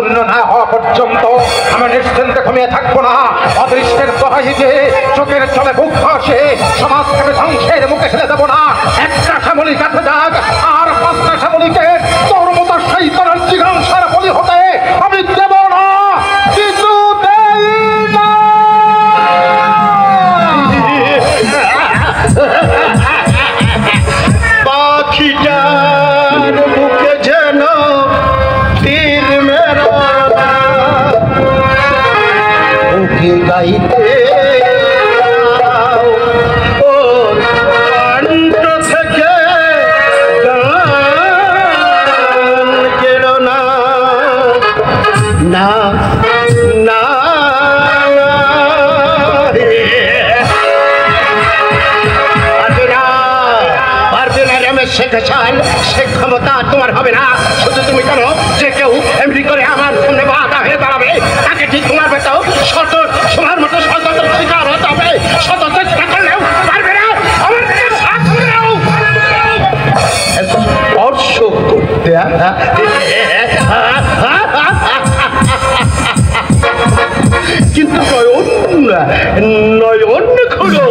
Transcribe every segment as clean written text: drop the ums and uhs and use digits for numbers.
পূর্ণ না হওয়া পর্যন্ত আমি নিশ্চিন্তে ঘুমিয়ে থাকবো না। অদৃষ্টের দোহাই দিয়ে চোখের চলে বুক ভাসে সমাজকে ধ্বংসের মুখে ফেলে দেবো না। একটা শ্যামলি কাছে যাক আর 5টা শ্যামলিকে তোর মতো সেই তরল জিজ্ঞাসার বলি হতে আমি দেব না, কিছু দেই না। পাখিটার বুকে যেন তীর মেরা বুকে গাইতে ও কণ্ঠ থেকে গান গেল না না না। সে ক্ষমতা তোমার হবে না। শুধু তুমি কেন যে কেউ এমনি করে আমার সামনে বাধা হয়ে দাঁড়াবে তাকে ঠিক তোমার বেটাও শত সোনার মতো সতত শিকার হতে হবে। শত চেষ্টা করলেও পারবে না আমার স্পর্শ করতে। কিন্তু নয়ন খুলো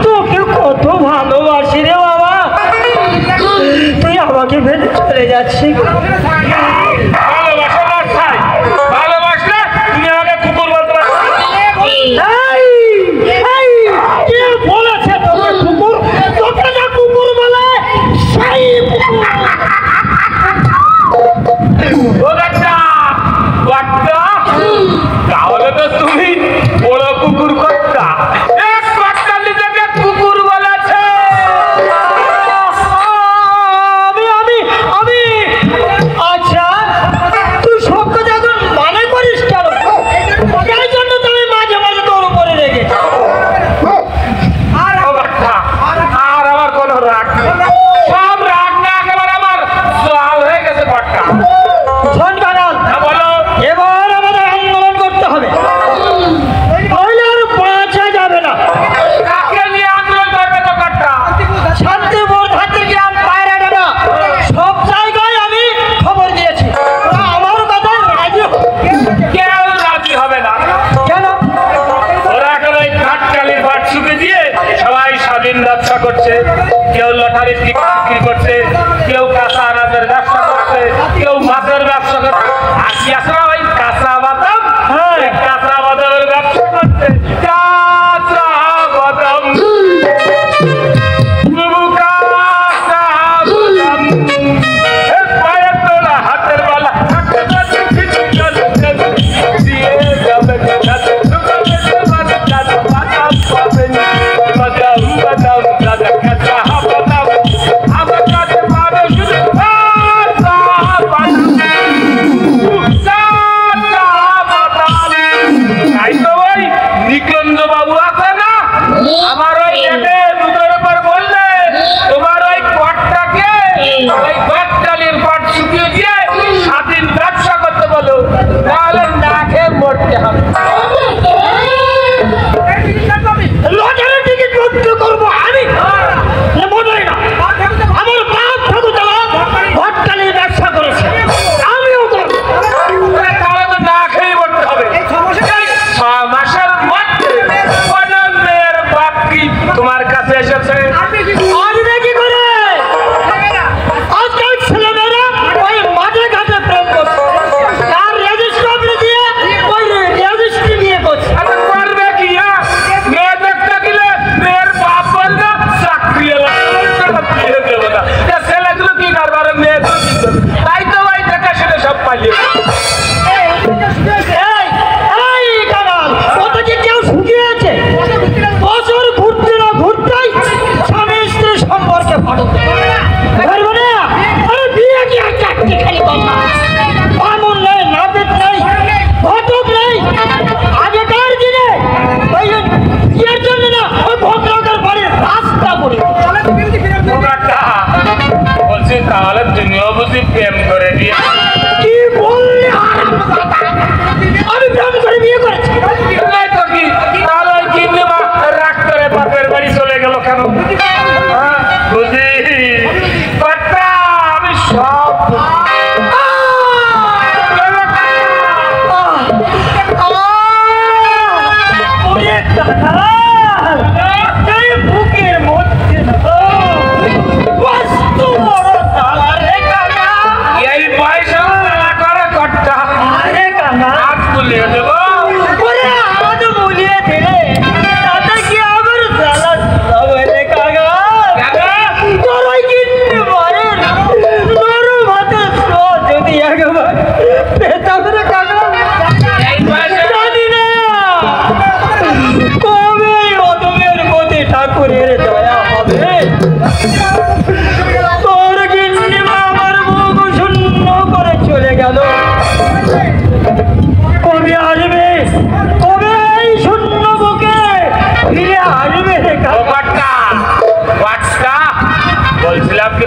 তোকে কত ভালোবাসি রে বাবা, তুই আমাকে ফেলে চলে যাচ্ছি।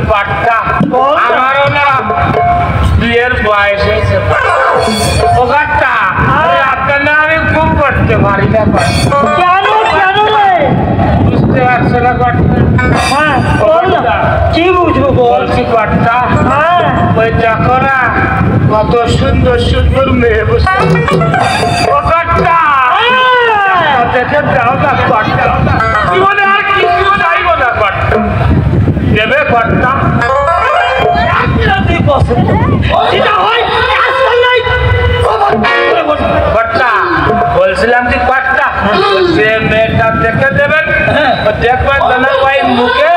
পাট্টা আমারও না বিয়ের বয়স হয়েছে ও কাটটা আপনার না আমি খুব করতে পারি না কেন কেন রে? বুঝতে পারছো না কাটটা হ্যাঁ বল না, কি বুঝবো বল। বলছি কাটটা হ্যাঁ ওই দেখো না কত সুন্দর সুন্দর মেয়ে বসে ও কাটটা দেখে দাও না কাটটা জীবনে আর কিছু চাইব না কাটটা দেবে কাটটা তুই পছন্দ যেটা হয় আজকাল নাই কাটটা বলছিলাম কি কাটটা সে মেয়েটা দেখে দেবেন দেখবেন না ওই মুখে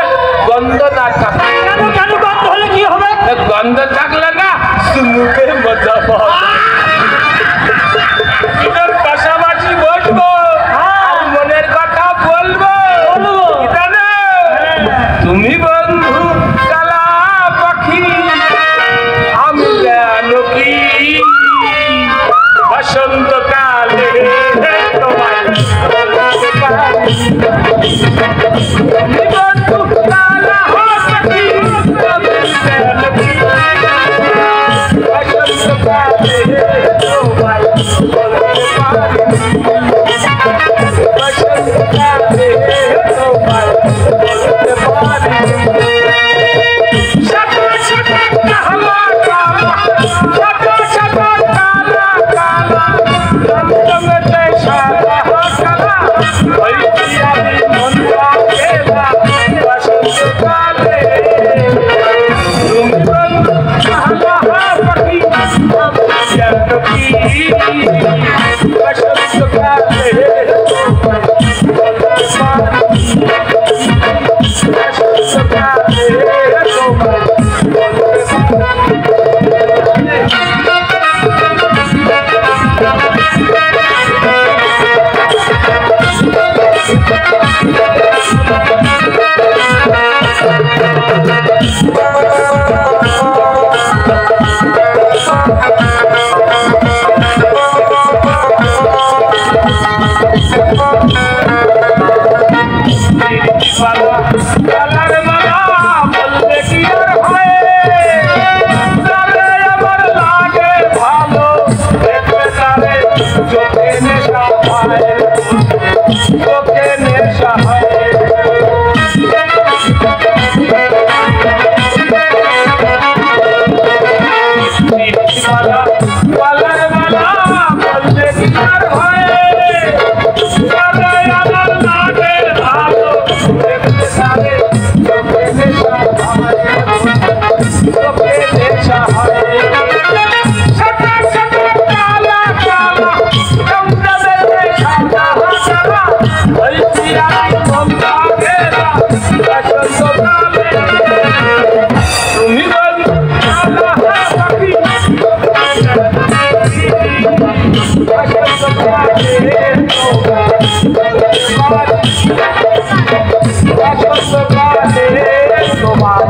গন্ধ না থাকে কেন কেন গন্ধ হলে কি হবে? গন্ধ থাকলে না মুখে মজা পাওয়া এটার পাশাপাশি বসবো আর মনের কথা বলবো জানো তুমি বন্ধু কালা পাখি আমি কি বসন্তকালে তোমায় বলতে পারি তুমি বন্ধু কালা পাখি আমি কি তোমার